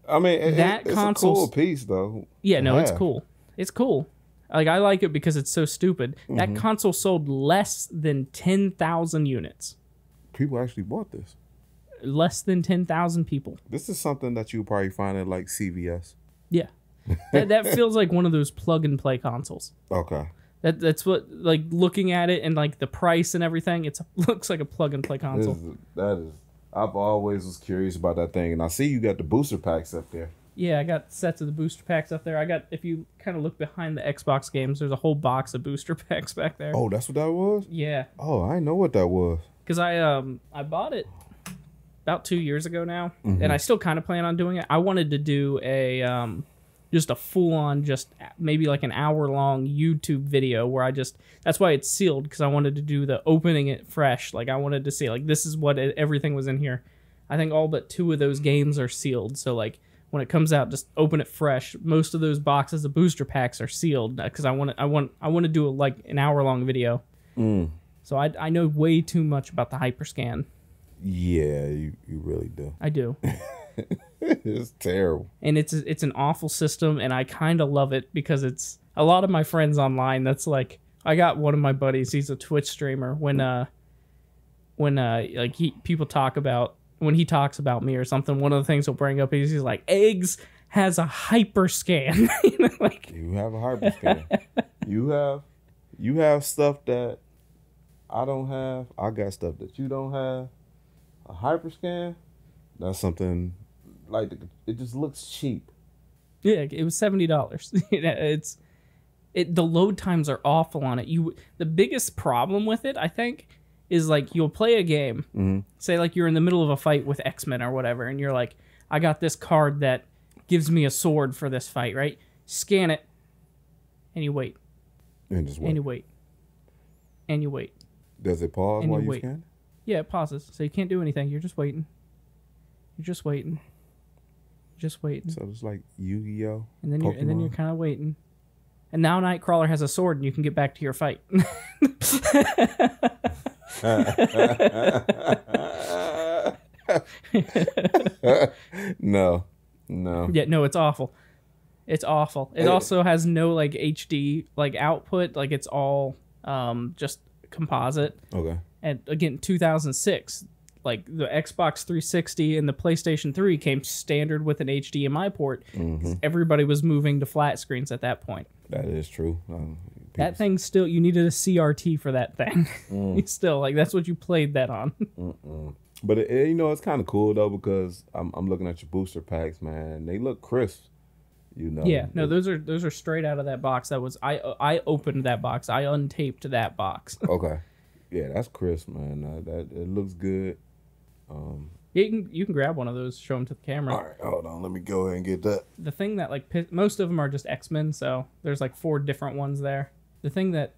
I mean, that it's console's a cool piece, though. Yeah, no, it's cool. It's cool. Like, I like it because it's so stupid. That console sold less than 10,000 units. People actually bought this. Less than 10,000 people. This is something that you'll probably find at, like, CVS. Yeah. that feels like one of those plug-and-play consoles. Okay. That's what, like, looking at it and, like, the price and everything, looks like a plug-and-play console. I've always was curious about that thing, and I see you got the booster packs up there. Yeah, I got sets of the booster packs up there. If you kind of look behind the Xbox games, there's a whole box of booster packs back there. Oh, that's what that was? Yeah. Oh, I didn't know what that was. Because I bought it about 2 years ago now, and I still kind of plan on doing it. I wanted to do just a full-on, just maybe like an hour-long YouTube video where that's why it's sealed, because I wanted to do the opening it fresh. Like, I wanted to see, like, this is what everything was in here. I think all but 2 of those games are sealed, so, like, when it comes out, just open it fresh. Most of those boxes of booster packs are sealed, because I want to do like an hour-long video. So I know way too much about the Hyperscan. Yeah, you really do. I do. It's terrible. And it's an awful system, and I kind of love it because it's a lot of my friends online. That's like, I got one of my buddies. He's a Twitch streamer. When people talk about, when he talks about me or something, one of the things he'll bring up is he's like, Eggs has a Hyperscan. Like, you have a Hyperscan. you have stuff that I don't have. I got stuff that you don't have. A Hyperscan, that's something like, it just looks cheap. Yeah, it was $70. The load times are awful on it. The biggest problem with it, I think, is like, you'll play a game, say like you're in the middle of a fight with X-Men or whatever, and you're like, I got this card that gives me a sword for this fight, right? Scan it, and you wait. And just wait. And you wait. And you wait. Does it pause while you scan? Yeah, it pauses, so you can't do anything. You're just waiting. You're just waiting. Just waiting. So it's like Yu-Gi-Oh! And then you're kind of waiting. And now Nightcrawler has a sword, and you can get back to your fight. No. Yeah, no, it's awful. It's awful. It also has no like HD like output. Like, it's all just composite. Okay. And again, 2006, like the Xbox 360 and the PlayStation 3 came standard with an HDMI port. Everybody was moving to flat screens at that point. That is true. That thing still, you needed a CRT for that thing. Still, like, that's what you played that on. But it's kind of cool though, because I'm looking at your booster packs, man. They look crisp. Yeah, no, those are straight out of that box. That was I opened that box. I untaped that box. Okay. Yeah, that's crisp, man. That it looks good. Yeah, you can grab one of those, show them to the camera. All right, hold on. Let me go ahead and get that. The thing that, like, most of them are just X-Men, so there's like 4 different ones there. The thing that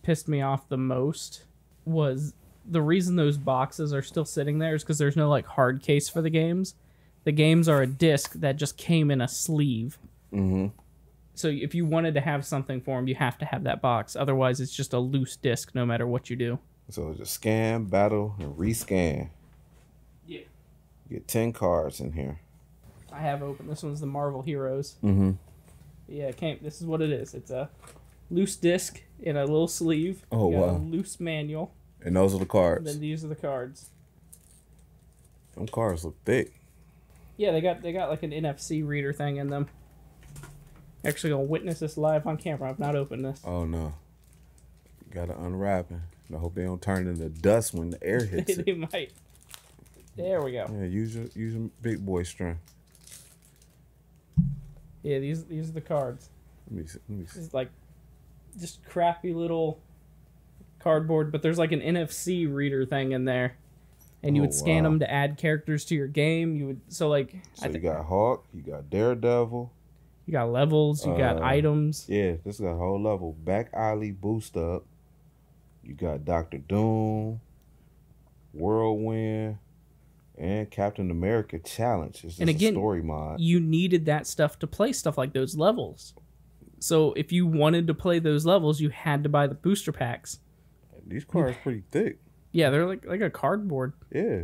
pissed me off the most was the reason those boxes are still sitting there is because there's no like hard case for the games. The games are a disc that just came in a sleeve. So if you wanted to have something for them, you have to have that box. Otherwise, it's just a loose disc no matter what you do. So just scan, battle, and rescan. Yeah. You get 10 cards in here. I have open. This one's the Marvel Heroes. Yeah, this is what it is. It's a loose disc in a little sleeve. Oh, wow. A loose manual. And those are the cards. And then these are the cards. Them cards look thick. Yeah, they got like an NFC reader thing in them. Actually gonna witness this live on camera. I've not opened this. Oh no. Gotta unwrap it. I hope they don't turn into dust when the air hits it. They might. There we go. Yeah, use your big boy strength. Yeah, these are the cards. Let me see. It's like just crappy little cardboard, but there's like an NFC reader thing in there. And you would scan them to add characters to your game. You got Hawk, you got Daredevil. You got levels, you got items. Yeah, this got a whole level. Back alley boost up. You got Dr. Doom, Whirlwind, and Captain America Challenge. It's just and again, a story mod. You needed that stuff to play stuff like those levels. So if you wanted to play those levels, you had to buy the booster packs. These cards pretty thick. Yeah, they're like a cardboard. Yeah.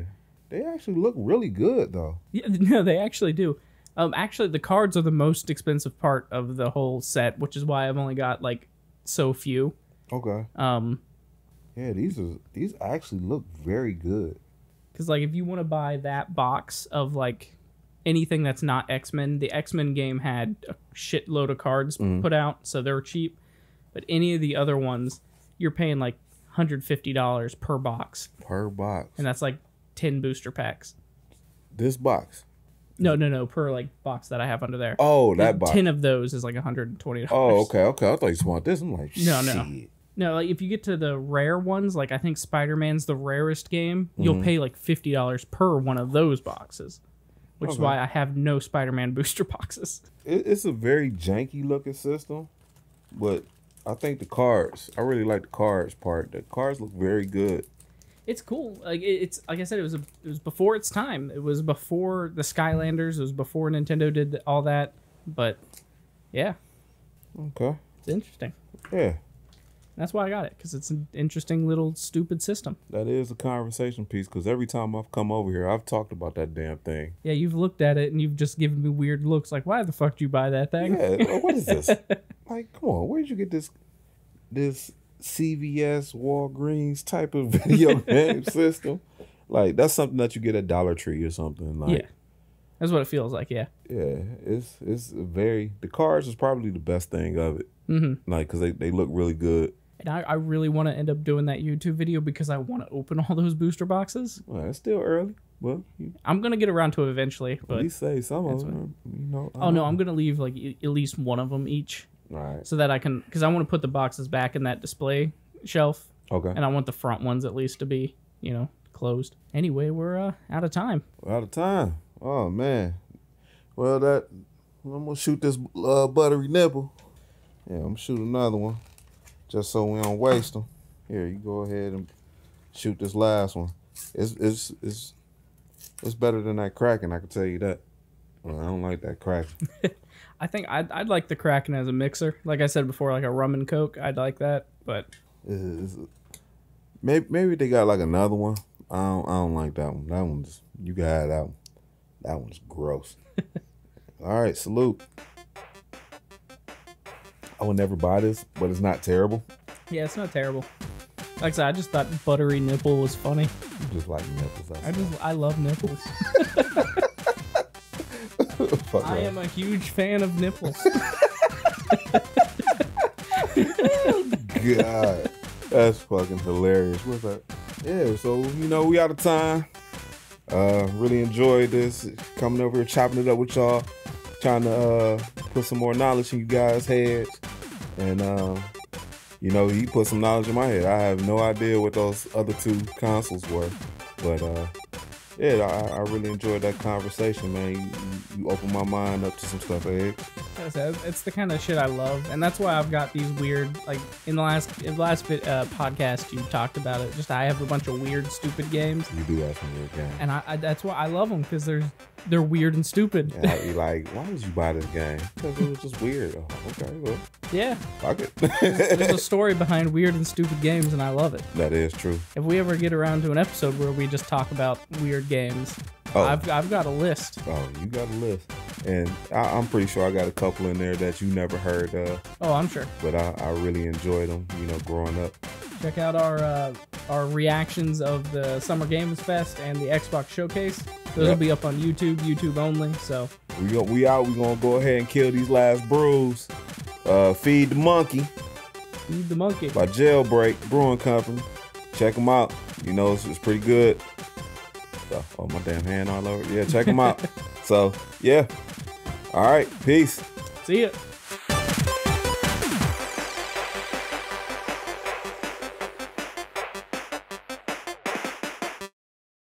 They actually look really good, though. Yeah, no, they actually do. Actually, the cards are the most expensive part of the whole set, which is why I've only got like so few. Okay. Yeah, these actually look very good. Because like if you want to buy that box of like anything that's not X-Men, the X-Men game had a shitload of cards put out, so they were cheap. But any of the other ones, you're paying like $150 per box. Per box. And that's like 10 booster packs. This box? No, per like box that I have under there. Oh, that box. 10 of those is like $120. Oh, okay. I thought you want this. I'm like, no. shit. No, like if you get to the rare ones, like I think Spider-Man's the rarest game, you'll pay like $50 per one of those boxes. Which is why I have no Spider-Man booster boxes. It's a very janky looking system, but I think the cards, I really like the cards part. The cards look very good. It's cool. Like it's like I said, it was before its time. It was before the Skylanders. It was before Nintendo did all that. But yeah, okay, it's interesting. Yeah, that's why I got it, because it's an interesting little stupid system. That is a conversation piece, because every time I've come over here, I've talked about that damn thing. Yeah, you've looked at it and you've just given me weird looks. Like, why the fuck did you buy that thing? Yeah, what is this? Like, come on, where'd you get this CVS, Walgreens type of video game system? Like, that's something that you get at Dollar Tree or something. Like, yeah, that's what it feels like. Yeah. Yeah, it's very, the cards is probably the best thing of it. Mm-hmm. Like, because they look really good. And I really want to end up doing that YouTube video because I want to open all those booster boxes. Well, it's still early. Well, I'm going to get around to it eventually. But at least say some of them, I'm going to leave like at least one of them each. All right. So that I can, because I want to put the boxes back in that display shelf. Okay. And I want the front ones at least to be, closed. Anyway, we're out of time. We're out of time. Oh, man. Well, I'm going to shoot this buttery nipple. Yeah, I'm going to shoot another one. Just so we don't waste them. Here, you go ahead and shoot this last one. It's better than that Kraken, I can tell you that. Well, I don't like that Kraken. I think I'd like the Kraken as a mixer. Like I said before, like a rum and coke, I'd like that. But maybe they got like another one. I don't like that one. That one's, you can have that one. That one's gross. All right, salute. I would never buy this, but it's not terrible. Yeah, it's not terrible. Like I said, I just thought buttery nipple was funny. You just like nipples. I love nipples. I am a huge fan of nipples. God, that's fucking hilarious. What's that? Yeah, so we out of time. Really enjoyed this, coming over here chopping it up with y'all, trying to put some more knowledge in you guys' heads. And he put some knowledge in my head. I have no idea what those other two consoles were, but yeah, I really enjoyed that conversation, man. You opened my mind up to some stuff, Egg. It's the kind of shit I love, and that's why I've got these weird, like in the last podcast you talked about it. Just I have a bunch of weird, stupid games. You do have some weird games, and I that's why I love them, because they're weird and stupid. Yeah, you're like, why would you buy this game? Because it was just weird. Oh, okay, well, yeah, fuck it. There's a story behind weird and stupid games, and I love it. That is true. If we ever get around to an episode where we just talk about weird games, I've got a list. Oh, you got a list, and I'm pretty sure I got a couple in there that you never heard of. Oh, I'm sure. But I really enjoyed them, growing up. Check out our reactions of the Summer Games Fest and the Xbox Showcase. Those will be up on YouTube only. So we out. We gonna go ahead and kill these last brews. Feed the Monkey. Feed the Monkey by Jailbreak Brewing Company. Check them out. It's pretty good. So, oh, my damn hand all over. Yeah, check them out. So yeah. All right. Peace. See ya.